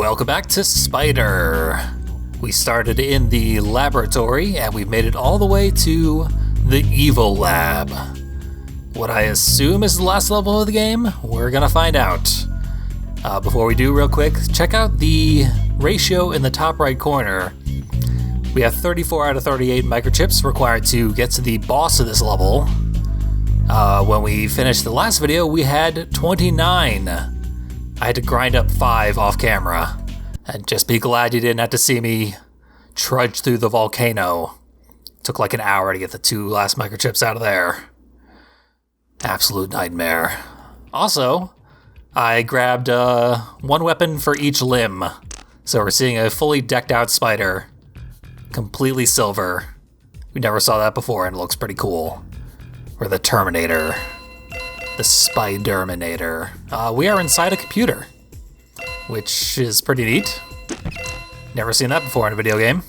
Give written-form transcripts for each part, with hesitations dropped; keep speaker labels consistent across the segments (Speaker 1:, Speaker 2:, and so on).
Speaker 1: Welcome back to Spider. We started in the laboratory and we've made it all the way to the evil lab. What I assume is the last level of the game, we're gonna find out. Before we do, real quick, check out the ratio in the top right corner. We have 34 out of 38 microchips required to get to the boss of this level. When we finished the last video, we had 29. I had to grind up 5 off camera. And just be glad you didn't have to see me trudge through the volcano. Took like an hour to get the 2 last microchips out of there. Absolute nightmare. Also, I grabbed 1 weapon for each limb. So we're seeing a fully decked out spider. Completely silver. We never saw that before and it looks pretty cool. We're the Terminator. The Spiderminator. We are inside a computer, which is pretty neat. Never seen that before in a video game.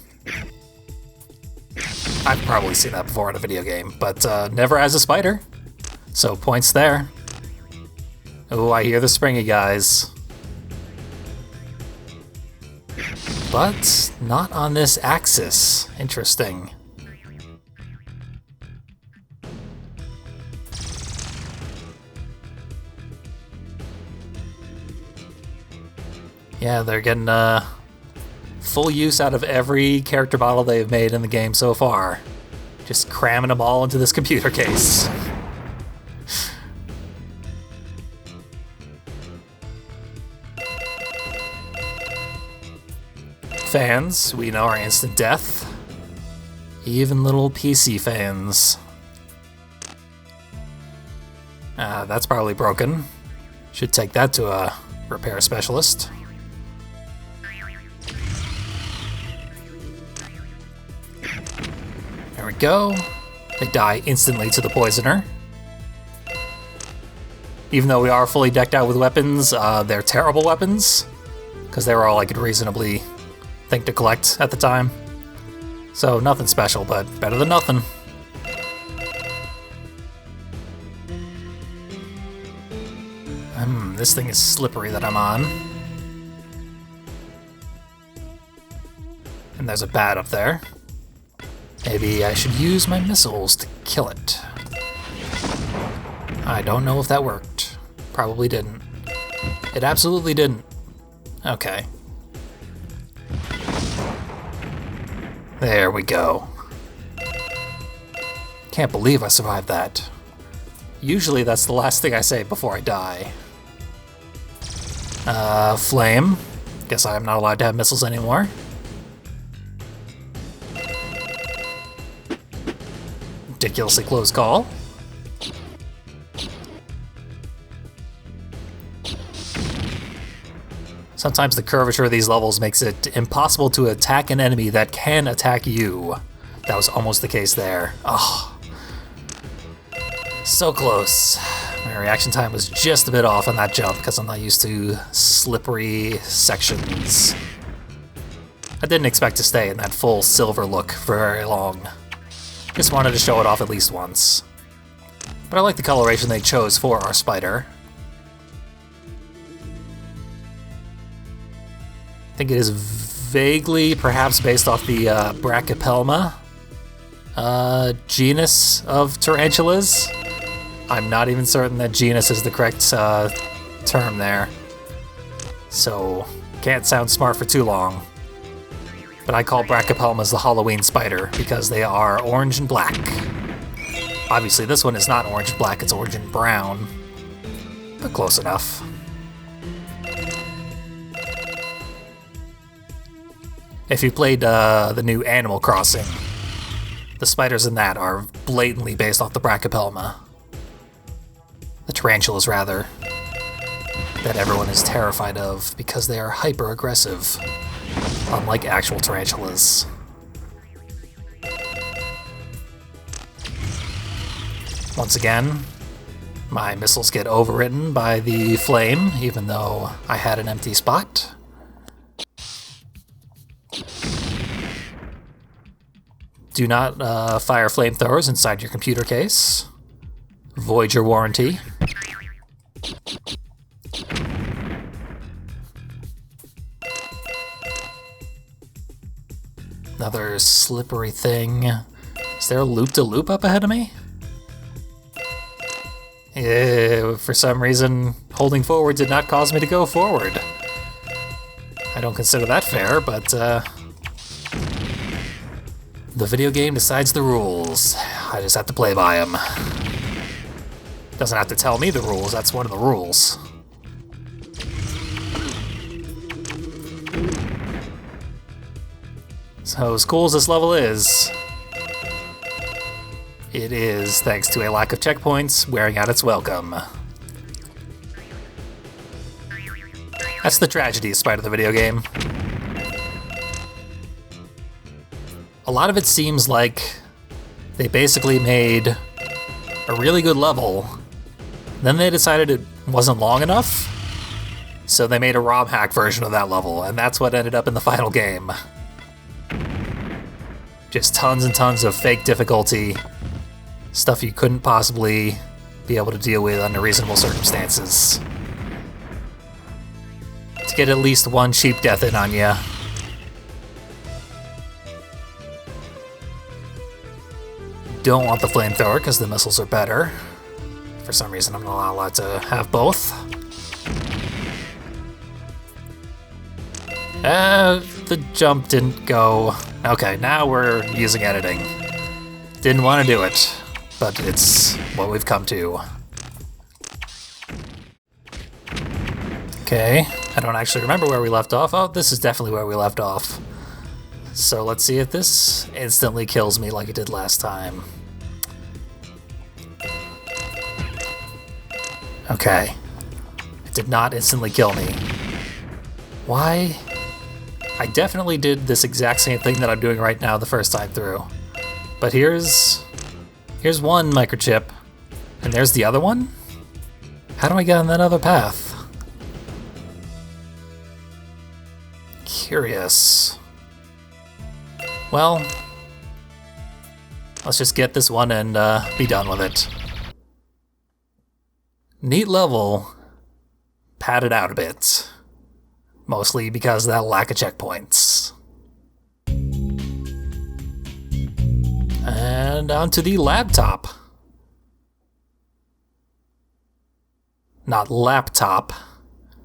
Speaker 1: I've probably seen that before in a video game, but never as a spider. So points there. Oh, I hear the springy guys. But not on this axis. Interesting. Yeah, they're getting full use out of every character model they've made in the game so far. Just cramming them all into this computer case. Fans, we know, are instant death. Even little PC fans. That's probably broken. Should take that to a repair specialist. There we go. They die instantly to the poisoner. Even though we are fully decked out with weapons, they're terrible weapons. Because they were all I could reasonably think to collect at the time. So nothing special, but better than nothing. This thing is slippery that I'm on. And there's a bat up there. Maybe I should use my missiles to kill it. I don't know if that worked. Probably didn't. It absolutely didn't. Okay. There we go. Can't believe I survived that. Usually that's the last thing I say before I die. Flame. Guess I'm not allowed to have missiles anymore. Ridiculously close call. Sometimes the curvature of these levels makes it impossible to attack an enemy that can attack you. That was almost the case there. Oh. So close. My reaction time was just a bit off on that jump because I'm not used to slippery sections. I didn't expect to stay in that full silver look for very long. Just wanted to show it off at least once. But I like the coloration they chose for our spider. I think it is vaguely perhaps based off the Brachypelma genus of tarantulas. I'm not even certain that genus is the correct term there. So, can't sound smart for too long. But I call Brachypelmas the Halloween spider because they are orange and black. Obviously this one is not orange and black, it's orange and brown. But close enough. If you played the new Animal Crossing, the spiders in that are blatantly based off the Brachypelma. The tarantulas, rather. That everyone is terrified of because they are hyper-aggressive. Unlike actual tarantulas. Once again, my missiles get overwritten by the flame, even though I had an empty spot. Do not fire flamethrowers inside your computer case. Void your warranty. Another slippery thing. Is there a loop-de-loop up ahead of me? For some reason, holding forward did not cause me to go forward. I don't consider that fair, but the video game decides the rules. I just have to play by them. Doesn't have to tell me the rules, that's one of the rules. So as cool as this level is, it is, thanks to a lack of checkpoints, wearing out its welcome. That's the tragedy, despite of the video game. A lot of it seems like they basically made a really good level, then they decided it wasn't long enough, so they made a ROM hack version of that level, and that's what ended up in the final game. Just tons and tons of fake difficulty, stuff you couldn't possibly be able to deal with under reasonable circumstances. To get at least one cheap death in on ya. Don't want the flamethrower because the missiles are better. For some reason I'm not allowed to have both. The jump didn't go. Okay, now we're using editing. Didn't want to do it, but it's what we've come to. Okay, I don't actually remember where we left off. Oh, this is definitely where we left off. So let's see if this instantly kills me like it did last time. Okay. It did not instantly kill me. Why? I definitely did this exact same thing that I'm doing right now the first time through. But here's one microchip, and there's the other one? How do I get on that other path? Curious. Well, let's just get this one and be done with it. Neat level, padded out a bit. Mostly because of that lack of checkpoints. And on to the laptop. Not laptop.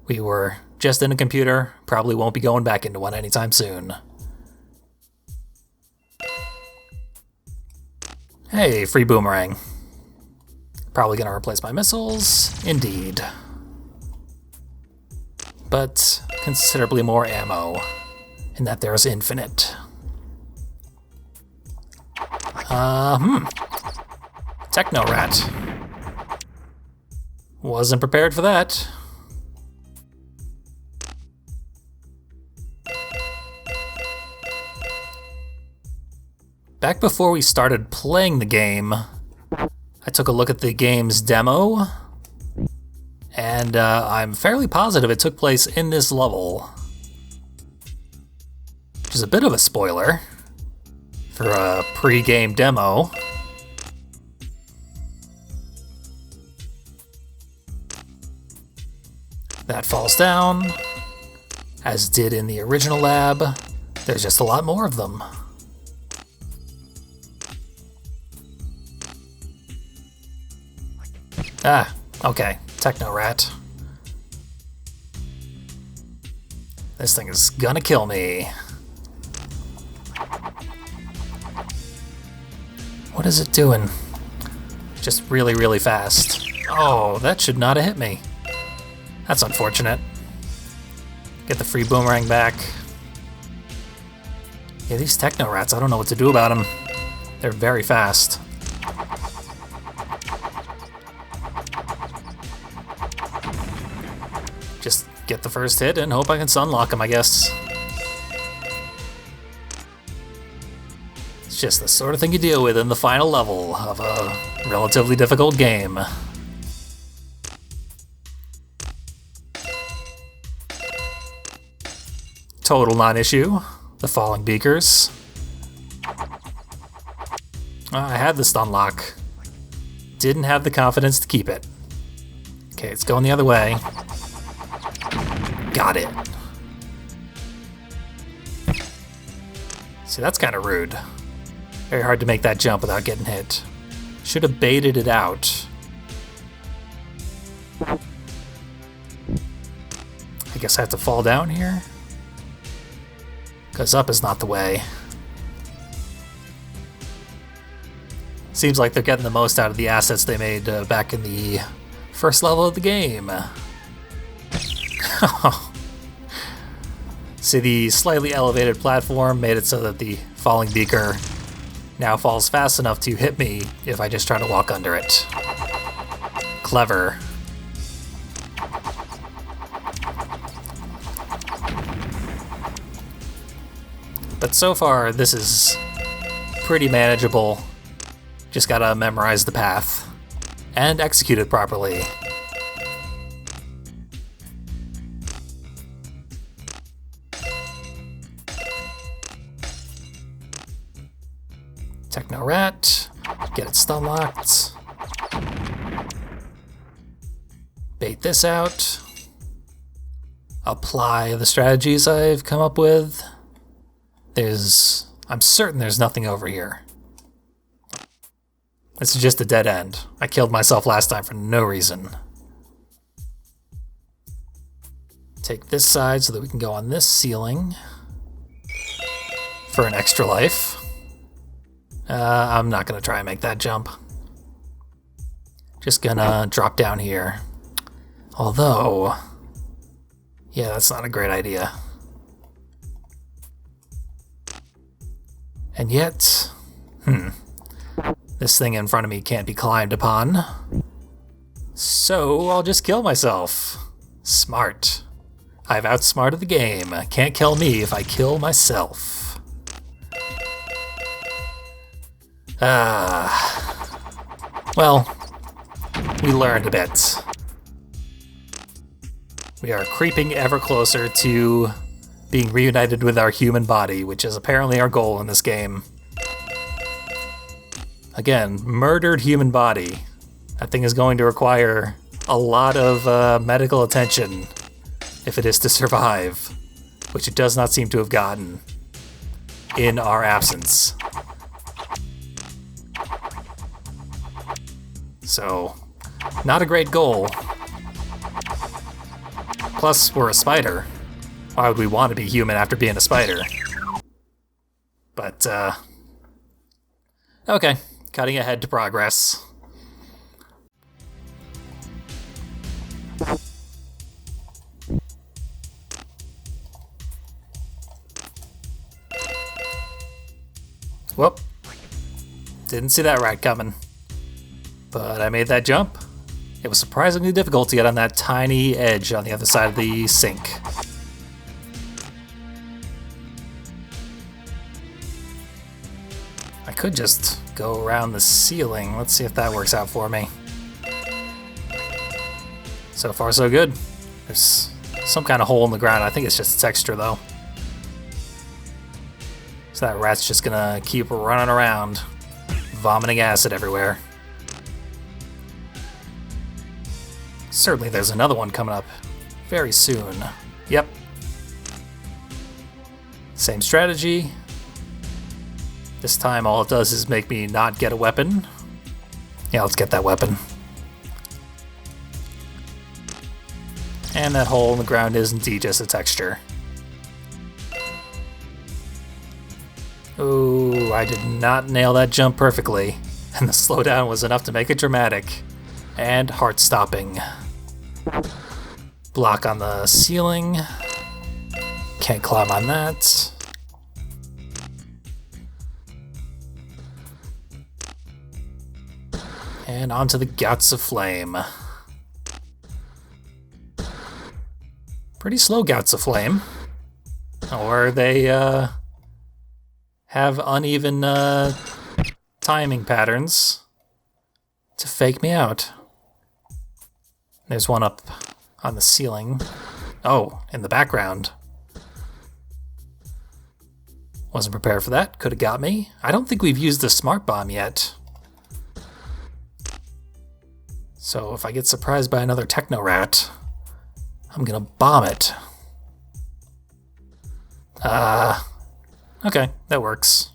Speaker 1: We were just in a computer, probably won't be going back into one anytime soon. Hey, free boomerang. Probably gonna replace my missiles, indeed. But considerably more ammo, in that there's infinite. Techno Rat. Wasn't prepared for that. Back before we started playing the game, I took a look at the game's demo, and I'm fairly positive it took place in this level. Which is a bit of a spoiler for a pre-game demo. That falls down, as did in the original lab. There's just a lot more of them. Ah, okay. Techno Rat. This thing is gonna kill me. What is it doing? Just really, really fast. Oh, that should not have hit me. That's unfortunate. Get the free boomerang back. Yeah, these Techno Rats, I don't know what to do about them. They're very fast. Just get the first hit and hope I can sunlock him, I guess. It's just the sort of thing you deal with in the final level of a relatively difficult game. Total non-issue. The Falling Beakers. I had the stun lock. Didn't have the confidence to keep it. Okay, it's going the other way. Got it. See, that's kind of rude. Very hard to make that jump without getting hit. Should have baited it out. I guess I have to fall down here? Because up is not the way. Seems like they're getting the most out of the assets they made back in the first level of the game. See, the slightly elevated platform made it so that the Falling Beaker now falls fast enough to hit me if I just try to walk under it. Clever. But so far, this is pretty manageable. Just gotta memorize the path and execute it properly. Techno Rat, get it stun locked. Bait this out. Apply the strategies I've come up with. I'm certain there's nothing over here. This is just a dead end. I killed myself last time for no reason. Take this side so that we can go on this ceiling for an extra life. I'm not gonna try and make that jump. Just gonna drop down here. Although, yeah, that's not a great idea. And yet, this thing in front of me can't be climbed upon. So I'll just kill myself. Smart. I've outsmarted the game. Can't kill me if I kill myself. Well, we learned a bit. We are creeping ever closer to being reunited with our human body, which is apparently our goal in this game. Again, murdered human body. That thing is going to require a lot of medical attention if it is to survive, which it does not seem to have gotten in our absence. So, not a great goal. Plus, we're a spider. Why would we want to be human after being a spider? But, okay. Cutting ahead to progress. Whoop. Didn't see that rat coming. But I made that jump. It was surprisingly difficult to get on that tiny edge on the other side of the sink. I could just go around the ceiling. Let's see if that works out for me. So far, so good. There's some kind of hole in the ground. I think it's just a texture, though. So that rat's just gonna keep running around, vomiting acid everywhere. Certainly there's another one coming up very soon. Yep. Same strategy. This time all it does is make me not get a weapon. Yeah, let's get that weapon. And that hole in the ground is indeed just a texture. Ooh, I did not nail that jump perfectly. And the slowdown was enough to make it dramatic. And heart-stopping. Block on the ceiling. Can't climb on that. And onto the Gouts of Flame. Pretty slow Gouts of Flame. Or they have uneven timing patterns to fake me out. There's one up on the ceiling. Oh, in the background. Wasn't prepared for that. Could have got me. I don't think we've used the smart bomb yet. So if I get surprised by another Techno Rat, I'm gonna bomb it. Okay, that works.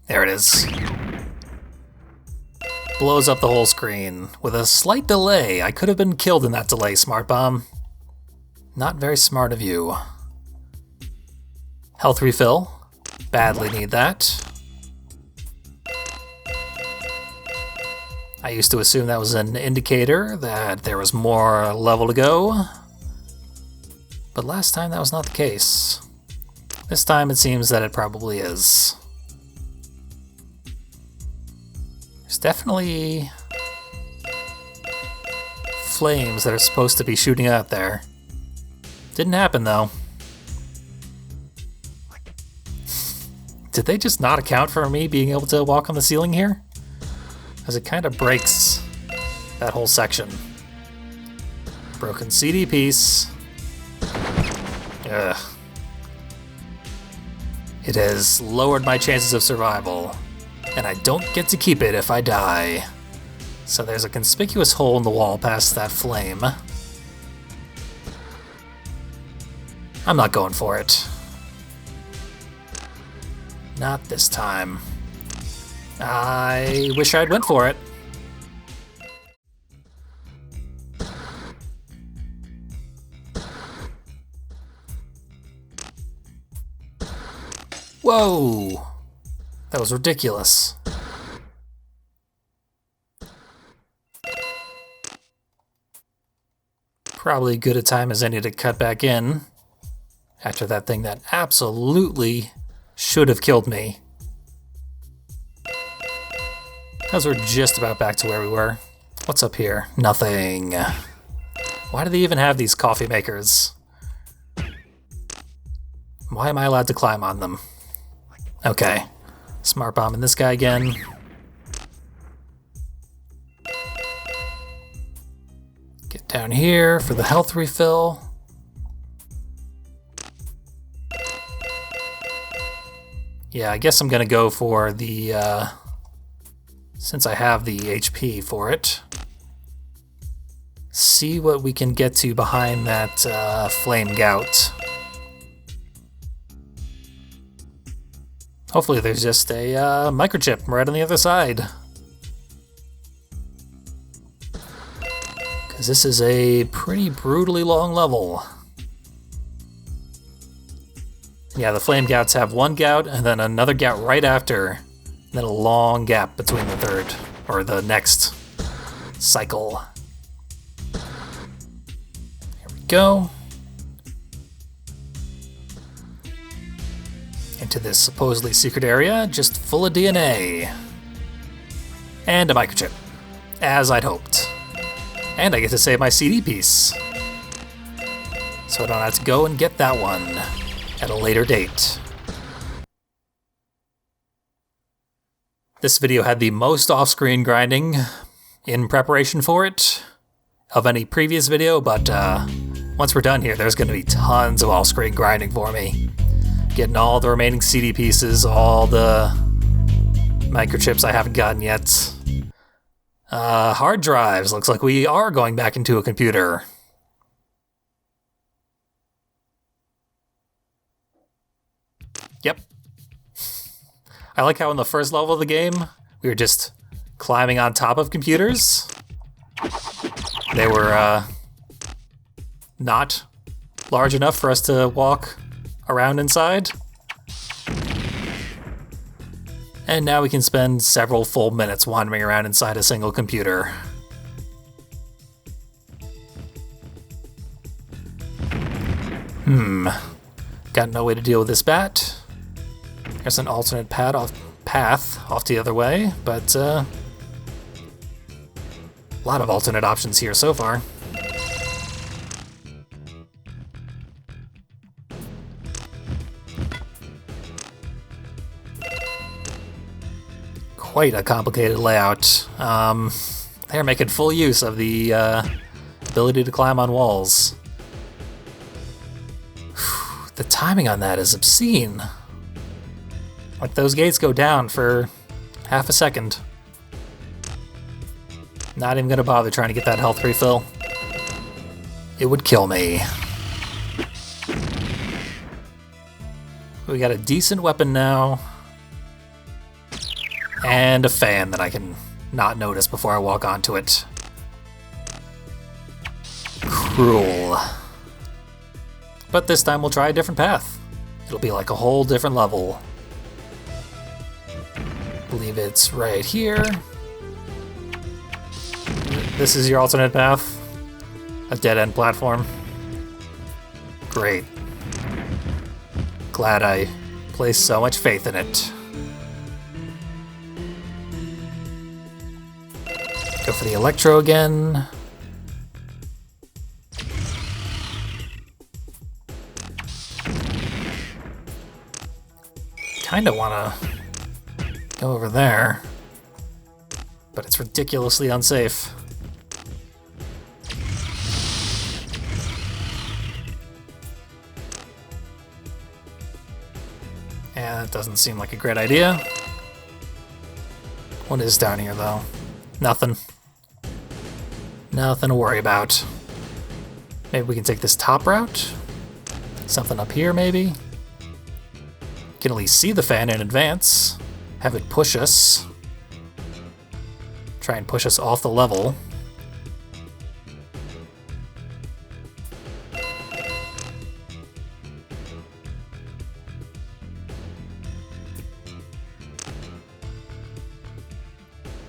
Speaker 1: There it is. Blows up the whole screen. With a slight delay. I could have been killed in that delay, Smart Bomb. Not very smart of you. Health refill. Badly need that. I used to assume that was an indicator that there was more level to go. But last time that was not the case. This time it seems that it probably is. There's definitely flames that are supposed to be shooting out there. Didn't happen though. Did they just not account for me being able to walk on the ceiling here? Because it kind of breaks that whole section. Broken CD piece. Ugh. It has lowered my chances of survival, and I don't get to keep it if I die. So there's a conspicuous hole in the wall past that flame. I'm not going for it. Not this time. I wish I'd went for it. Whoa! That was ridiculous. Probably good a time as any to cut back in after that thing that absolutely should have killed me. Because we're just about back to where we were. What's up here? Nothing. Why do they even have these coffee makers? Why am I allowed to climb on them? Okay. Smart bombing this guy again. Get down here for the health refill. Yeah, I guess I'm gonna go for the, since I have the HP for it. See what we can get to behind that flame gout. Hopefully there's just a microchip right on the other side. Because this is a pretty brutally long level. Yeah, the flame gouts have one gout and then another gout right after. And then a long gap between the third, or the next cycle. Here we go. Into this supposedly secret area, just full of DNA. And a microchip, as I'd hoped. And I get to save my CD piece. So I don't have to go and get that one at a later date. This video had the most off-screen grinding in preparation for it of any previous video, but once we're done here, there's going to be tons of off-screen grinding for me. Getting all the remaining CD pieces, all the microchips I haven't gotten yet. Hard drives, looks like we are going back into a computer. Yep. I like how in the first level of the game, we were just climbing on top of computers. They were not large enough for us to walk around inside. And now we can spend several full minutes wandering around inside a single computer. Got no way to deal with this bat. There's an alternate path off the other way, but a lot of alternate options here so far. Quite a complicated layout. They're making full use of the ability to climb on walls. The timing on that is obscene. Like, those gates go down for half a second. Not even gonna bother trying to get that health refill. It would kill me. We got a decent weapon now. And a fan that I can not notice before I walk onto it. Cruel. But this time we'll try a different path. It'll be like a whole different level. I believe it's right here. This is your alternate path? A dead-end platform? Great. Glad I placed so much faith in it. Go for the electro again. Kinda wanna go over there, but it's ridiculously unsafe. Yeah, that doesn't seem like a great idea. What is down here, though? Nothing. Nothing to worry about. Maybe we can take this top route? Something up here, maybe? Can at least see the fan in advance. Have it push us. Try and push us off the level.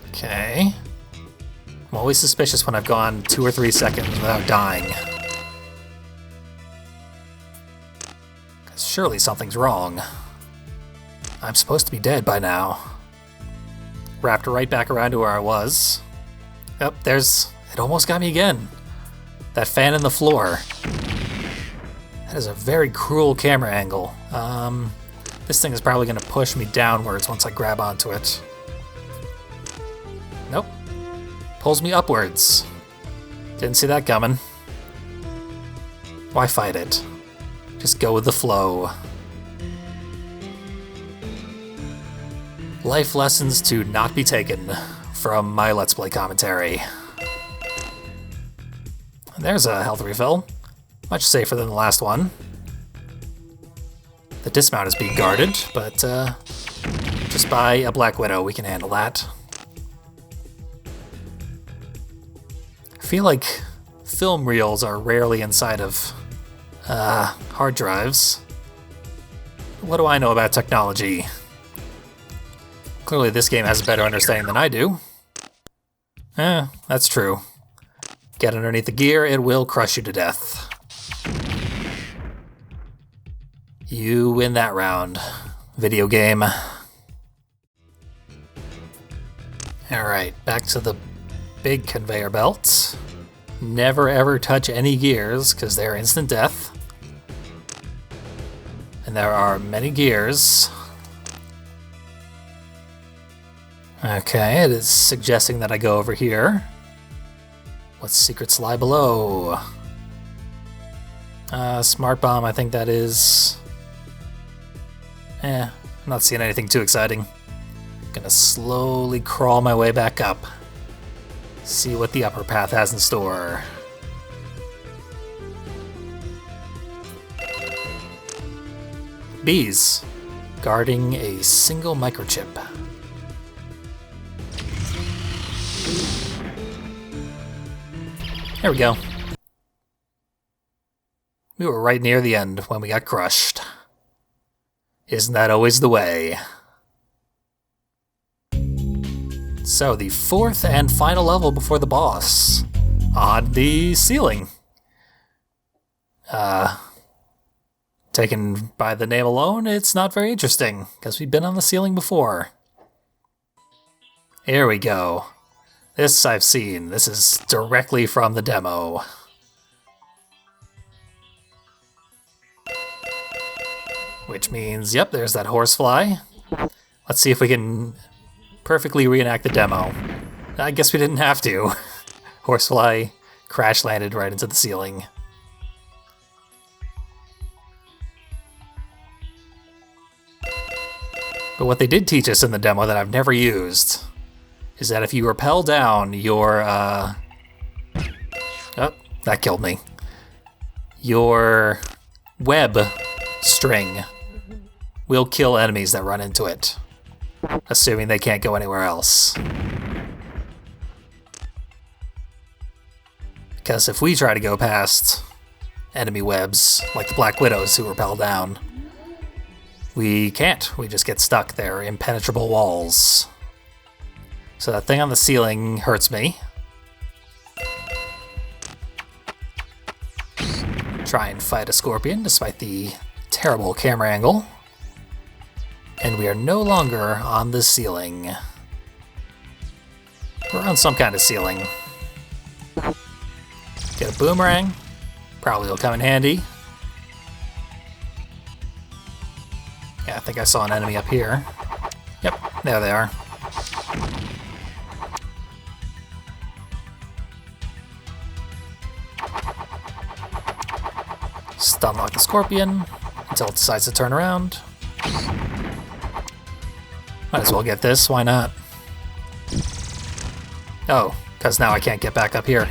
Speaker 1: Okay. I'm always suspicious when I've gone 2 or 3 seconds without dying. 'Cause surely something's wrong. I'm supposed to be dead by now. Wrapped right back around to where I was. Yep, it almost got me again. That fan in the floor. That is a very cruel camera angle. This thing is probably going to push me downwards once I grab onto it. Nope. Pulls me upwards. Didn't see that coming. Why fight it? Just go with the flow. Life lessons to not be taken from my Let's Play commentary. There's a health refill. Much safer than the last one. The dismount is being guarded, but just by a Black Widow we can handle that. I feel like film reels are rarely inside of hard drives. What do I know about technology? Clearly this game has a better understanding than I do. That's true. Get underneath the gear, it will crush you to death. You win that round, video game. Alright, back to the big conveyor belt. Never ever touch any gears, because they're instant death. And there are many gears. Okay, it is suggesting that I go over here. What secrets lie below? Smart bomb, I think that is... I'm not seeing anything too exciting. Gonna slowly crawl my way back up. See what the upper path has in store. Bees. Guarding a single microchip. There we go. We were right near the end when we got crushed. Isn't that always the way? So, the 4th and final level before the boss. On the ceiling. Taken by the name alone, it's not very interesting, because we've been on the ceiling before. Here we go. This I've seen. This is directly from the demo. Which means, yep, there's that horsefly. Let's see if we can perfectly reenact the demo. I guess we didn't have to. Horsefly crash landed right into the ceiling. But what they did teach us in the demo that I've never used is that if you rappel down your, oh, that killed me. Your web string will kill enemies that run into it, assuming they can't go anywhere else. Because if we try to go past enemy webs, like the Black Widows who rappel down, we can't. We just get stuck. They're impenetrable walls. So that thing on the ceiling hurts me. Try and fight a scorpion despite the terrible camera angle. And we are no longer on the ceiling. We're on some kind of ceiling. Get a boomerang. Probably will come in handy. Yeah, I think I saw an enemy up here. Yep, there they are. Stun lock the scorpion until it decides to turn around. Might as well get this, why not? Oh, because now I can't get back up here.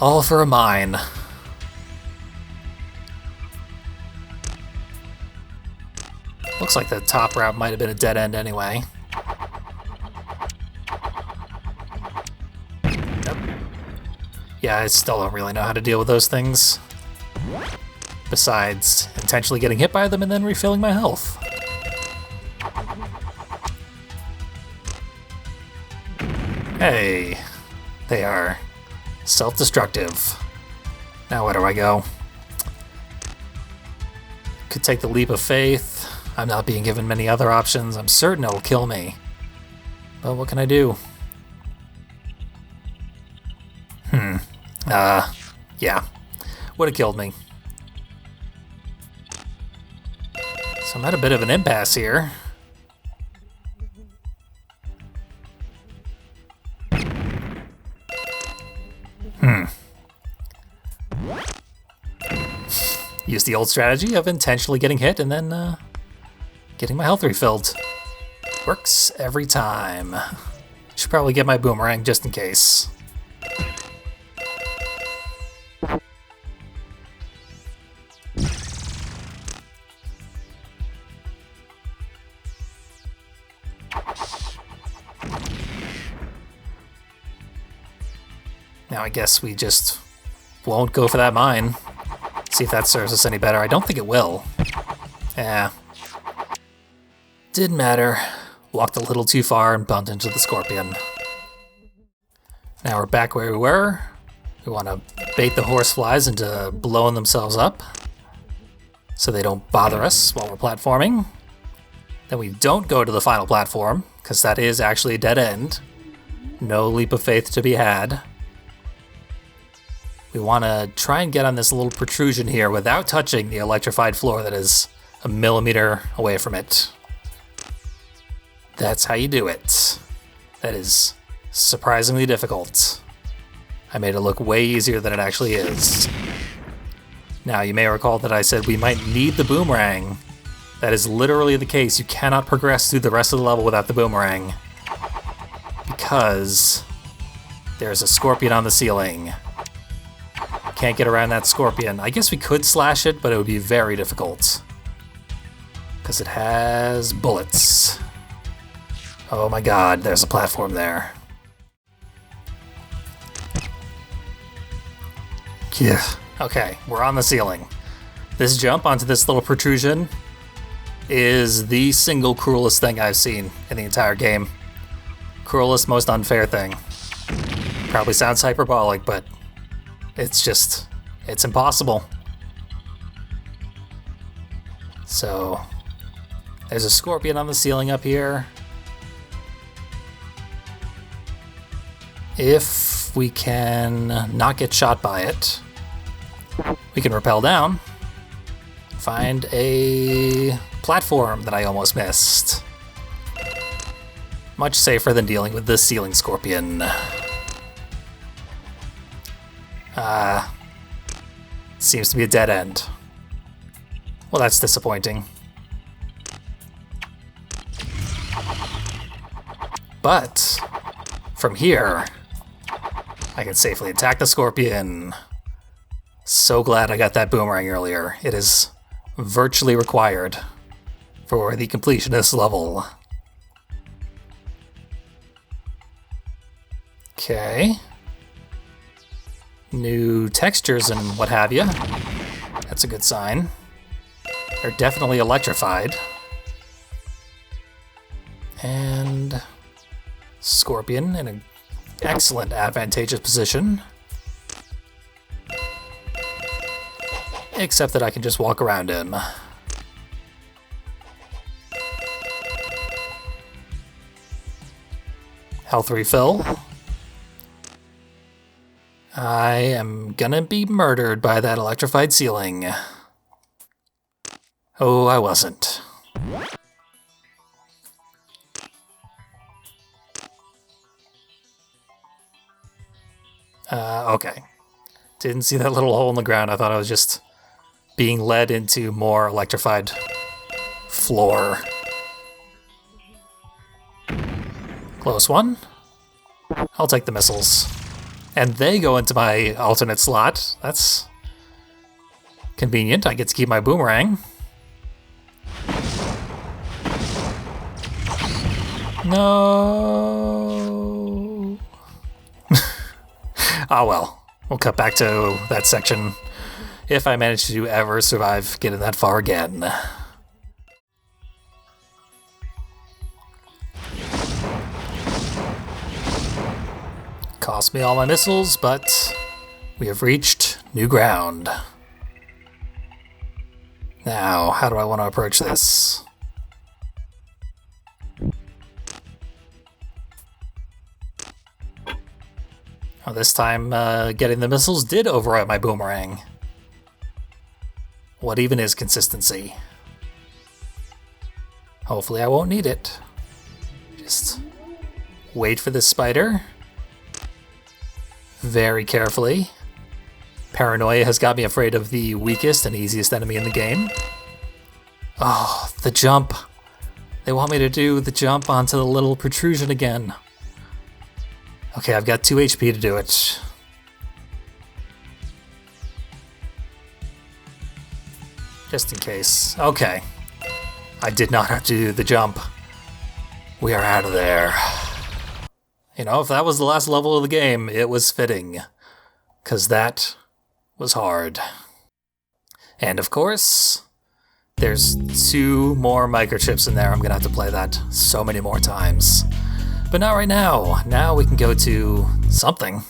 Speaker 1: All for a mine. Looks like the top route might have been a dead end anyway. Yep. Yeah, I still don't really know how to deal with those things. Besides intentionally getting hit by them and then refilling my health. Hey, they are self-destructive. Now where do I go? Could take the leap of faith. I'm not being given many other options. I'm certain it'll kill me. But what can I do? Yeah. Would have killed me. So I'm at a bit of an impasse here. Use the old strategy of intentionally getting hit and then getting my health refilled. Works every time. Should probably get my boomerang just in case. Now I guess we just won't go for that mine. See if that serves us any better. I don't think it will. Yeah. Didn't matter. Walked a little too far and bumped into the scorpion. Now we're back where we were. We want to bait the horseflies into blowing themselves up so they don't bother us while we're platforming. Then we don't go to the final platform, because that is actually a dead end. No leap of faith to be had. We want to try and get on this little protrusion here without touching the electrified floor that is a millimeter away from it. That's how you do it. That is surprisingly difficult. I made it look way easier than it actually is. Now, you may recall that I said we might need the boomerang. That is literally the case. You cannot progress through the rest of the level without the boomerang. Because there's a scorpion on the ceiling. Can't get around that scorpion. I guess we could slash it, but it would be very difficult. Because it has bullets. Oh my god, there's a platform there. Yeah. Okay, we're on the ceiling. This jump onto this little protrusion is the single cruelest thing I've seen in the entire game. Cruelest, most unfair thing. Probably sounds hyperbolic, but it's just, it's impossible. So, there's a scorpion on the ceiling up here. If we can not get shot by it, we can rappel down, find a platform that I almost missed. Much safer than dealing with the ceiling scorpion. Seems to be a dead end. Well, that's disappointing. But from here, I can safely attack the scorpion So glad I got that boomerang earlier. It is virtually required for the completion of this level. Okay. New textures and what have you. That's a good sign. They're definitely electrified. And Scorpion in an excellent advantageous position. Except that I can just walk around him. Health refill. I am gonna be murdered by that electrified ceiling. Oh, I wasn't. Okay. Didn't see that little hole in the ground. I thought I was just being led into more electrified floor. Close one. I'll take the missiles. And they go into my alternate slot. That's convenient. I get to keep my boomerang. No. Oh well. We'll cut back to that section if I manage to ever survive getting that far again. Cost me all my missiles, but we have reached new ground. Now, how do I want to approach this? Oh, this time, getting the missiles did override my boomerang. What even is consistency? Hopefully I won't need it. Just wait for this spider. Very carefully. Paranoia has got me afraid of the weakest and easiest enemy in the game. Oh, the jump. They want me to do the jump onto the little protrusion again. Okay, I've got 2 HP to do it. Just in case. Okay. I did not have to do the jump. We are out of there. You know, if that was the last level of the game, it was fitting. 'Cause that was hard. And of course, there's 2 more microchips in there. I'm gonna have to play that so many more times. But not right now. Now we can go to something.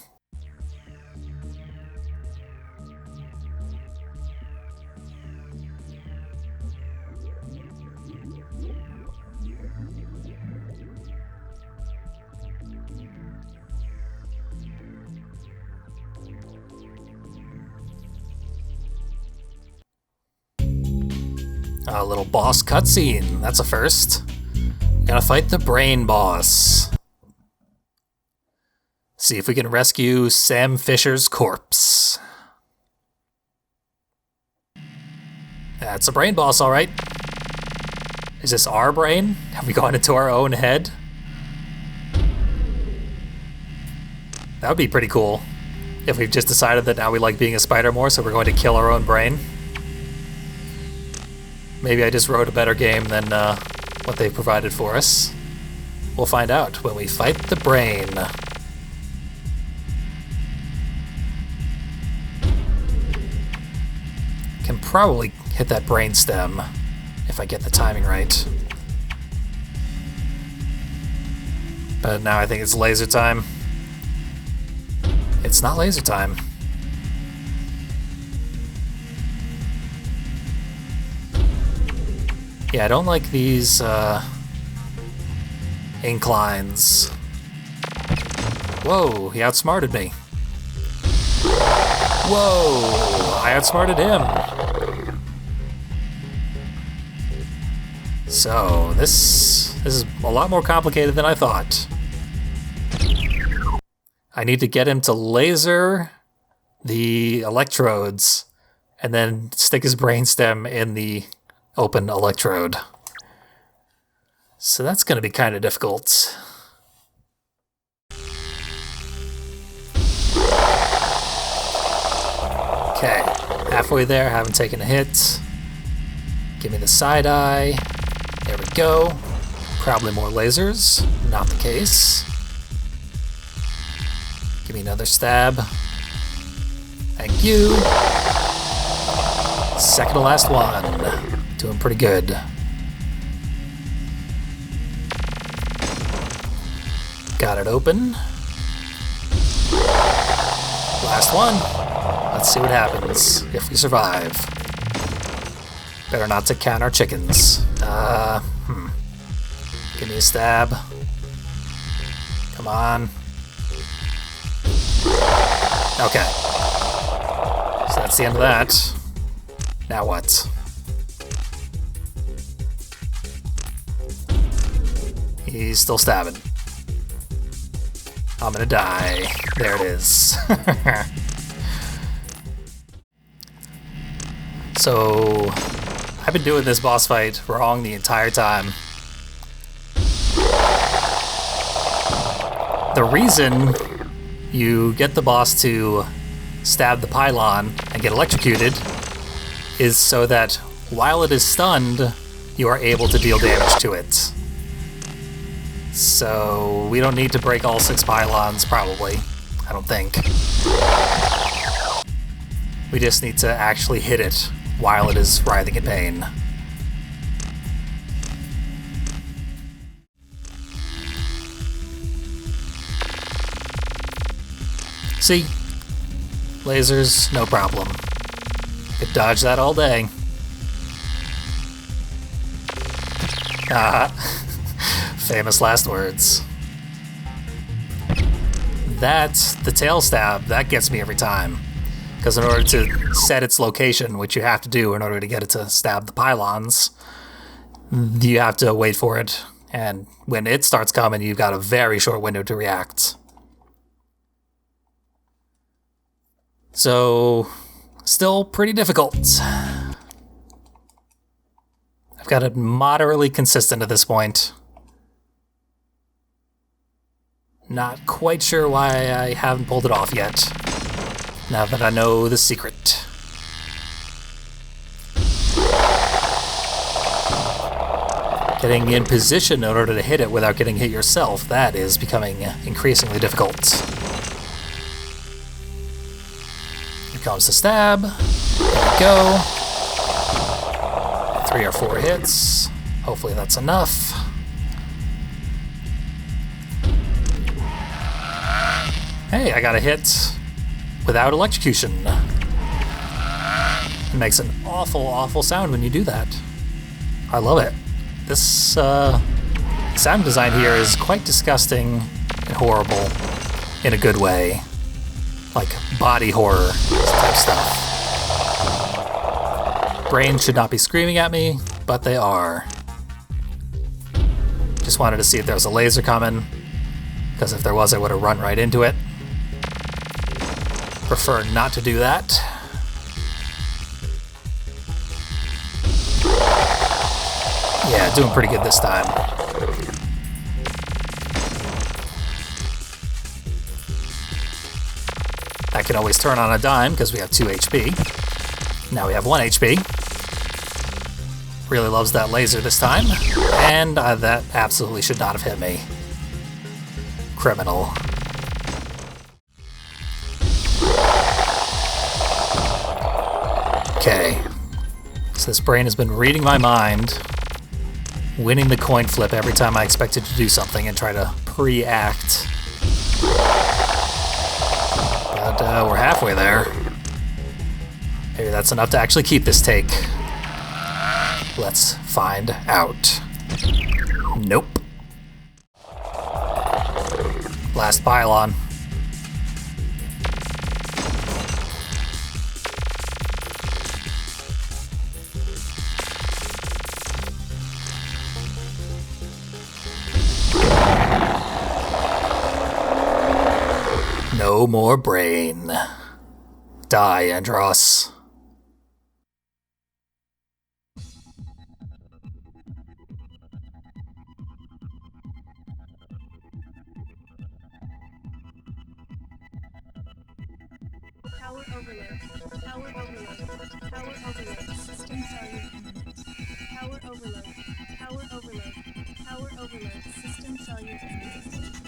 Speaker 1: A little boss cutscene. That's a first. Gotta fight the brain boss. See if we can rescue Sam Fisher's corpse. That's a brain boss, alright. Is this our brain? Have we gone into our own head? That would be pretty cool. If we've just decided that now we like being a spider more, so we're going to kill our own brain. Maybe I just wrote a better game than what they provided for us. We'll find out when we fight the brain. Can probably hit that brain stem if I get the timing right. But now I think it's laser time. It's not laser time. Yeah, I don't like these inclines. Whoa, he outsmarted me. Whoa, I outsmarted him. So, this is a lot more complicated than I thought. I need to get him to laser the electrodes and then stick his brainstem in the open electrode. So that's going to be kind of difficult. Okay, halfway there, haven't taken a hit. Give me the side eye. There we go. Probably more lasers. Not the case. Give me another stab. Thank you. Second to last one. Doing pretty good. Got it open. Last one. Let's see what happens if we survive. Better not to count our chickens. Give me a stab. Come on. Okay. So that's the end of that. Now what? He's still stabbing. I'm gonna die. There it is. So, I've been doing this boss fight wrong the entire time. The reason you get the boss to stab the pylon and get electrocuted is so that while it is stunned, you are able to deal damage to it. So we don't need to break all 6 pylons, probably. I don't think. We just need to actually hit it while it is writhing in pain. See? Lasers, no problem. Could dodge that all day. Famous last words. That's the tail stab. That gets me every time. Because in order to set its location, which you have to do in order to get it to stab the pylons, you have to wait for it. And when it starts coming, you've got a very short window to react. So, still pretty difficult. I've got it moderately consistent at this point. Not quite sure why I haven't pulled it off yet, now that I know the secret. Getting in position in order to hit it without getting hit yourself, that is becoming increasingly difficult. Here comes the stab. There we go. 3 or 4 hits. Hopefully that's enough. Hey, I got a hit without electrocution. It makes an awful, awful sound when you do that. I love it. This sound design here is quite disgusting and horrible in a good way. Like body horror type stuff. Brains should not be screaming at me, but they are. Just wanted to see if there was a laser coming, because if there was, I would have run right into it. Prefer not to do that. Yeah, doing pretty good this time. I can always turn on a dime because we have 2 HP. Now we have 1 HP. Really loves that laser this time. And that absolutely should not have hit me. Criminal. Okay. So this brain has been reading my mind, winning the coin flip every time I expect it to do something and try to pre-act. But we're halfway there. Maybe that's enough to actually keep this take. Let's find out. Nope. Last pylon. No more brain. Die, Andros.
Speaker 2: Power overload. Power overload. Power overload. System failure imminent. Power overload. Power overload. Power overload. System failure imminent.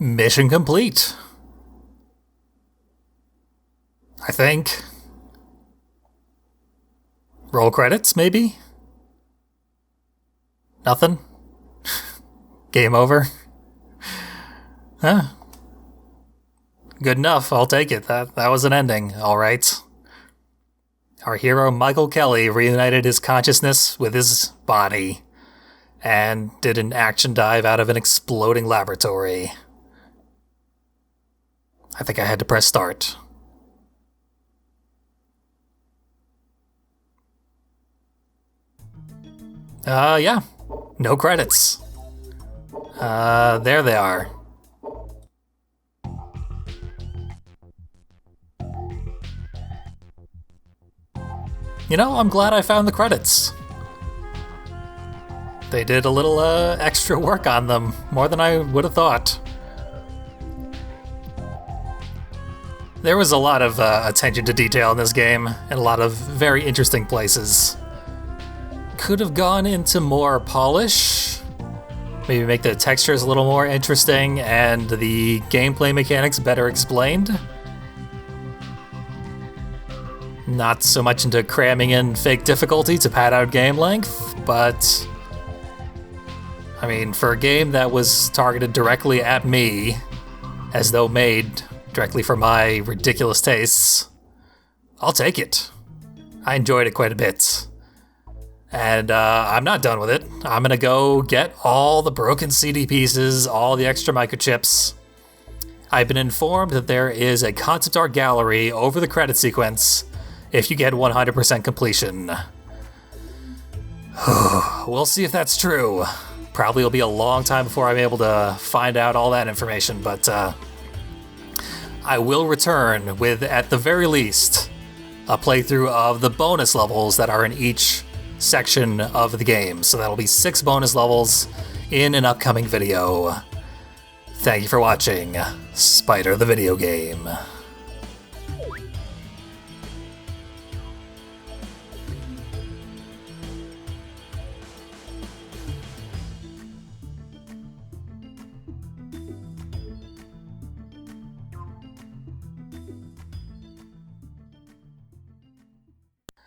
Speaker 1: Mission complete. I think. Roll credits, maybe? Nothing? Game over? Huh? Good enough, I'll take it. That was an ending, alright. Our hero Michael Kelly reunited his consciousness with his body and did an action dive out of an exploding laboratory. I think I had to press start. Yeah. No credits. There they are. You know, I'm glad I found the credits. They did a little extra work on them, more than I would have thought. There was a lot of attention to detail in this game, and a lot of very interesting places. Could have gone into more polish, maybe make the textures a little more interesting, and the gameplay mechanics better explained. Not so much into cramming in fake difficulty to pad out game length, but I mean, for a game that was targeted directly at me, as though made directly for my ridiculous tastes, I'll take it. I enjoyed it quite a bit. And I'm not done with it. I'm gonna go get all the broken CD pieces, all the extra microchips. I've been informed that there is a concept art gallery over the credit sequence if you get 100% completion. We'll see if that's true. Probably will be a long time before I'm able to find out all that information, but I will return with, at the very least, a playthrough of the bonus levels that are in each section of the game. So that'll be 6 bonus levels in an upcoming video. Thank you for watching Spider the Video Game.